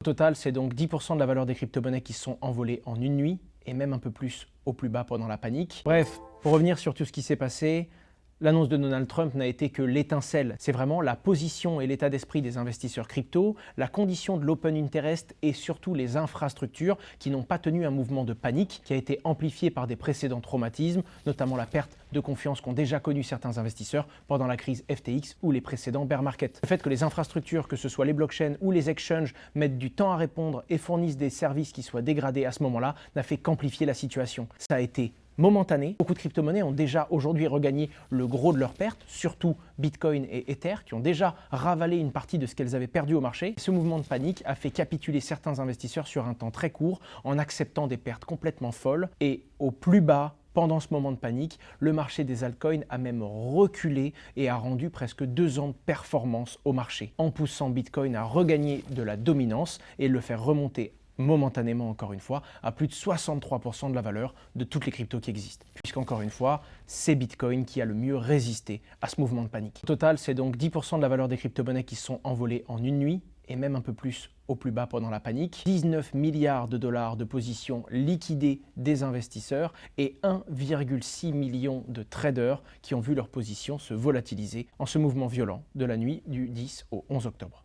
Au total, c'est donc 10% de la valeur des crypto-monnaies qui se sont envolées en une nuit, et même un peu plus au plus bas pendant la panique. Bref, pour revenir sur tout ce qui s'est passé, l'annonce de Donald Trump n'a été que l'étincelle. C'est vraiment la position et l'état d'esprit des investisseurs crypto, la condition de l'open interest et surtout les infrastructures qui n'ont pas tenu un mouvement de panique qui a été amplifié par des précédents traumatismes, notamment la perte de confiance qu'ont déjà connu certains investisseurs pendant la crise FTX ou les précédents bear market. Le fait que les infrastructures, que ce soit les blockchains ou les exchanges, mettent du temps à répondre et fournissent des services qui soient dégradés à ce moment-là, n'a fait qu'amplifier la situation. Ça a été momentané. Beaucoup de crypto-monnaies ont déjà aujourd'hui regagné le gros de leurs pertes, surtout Bitcoin et Ether, qui ont déjà ravalé une partie de ce qu'elles avaient perdu au marché. Ce mouvement de panique a fait capituler certains investisseurs sur un temps très court en acceptant des pertes complètement folles. Et au plus bas, pendant ce moment de panique, le marché des altcoins a même reculé et a rendu presque 2 ans de performance au marché, en poussant Bitcoin à regagner de la dominance et le faire remonter momentanément, encore une fois, à plus de 63% de la valeur de toutes les cryptos qui existent. Puisqu'encore une fois, c'est Bitcoin qui a le mieux résisté à ce mouvement de panique. Au total, c'est donc 10% de la valeur des crypto-monnaies qui se sont envolées en une nuit, et même un peu plus au plus bas pendant la panique. 19 milliards de dollars de positions liquidées des investisseurs et 1,6 million de traders qui ont vu leur position se volatiliser en ce mouvement violent de la nuit du 10 au 11 octobre.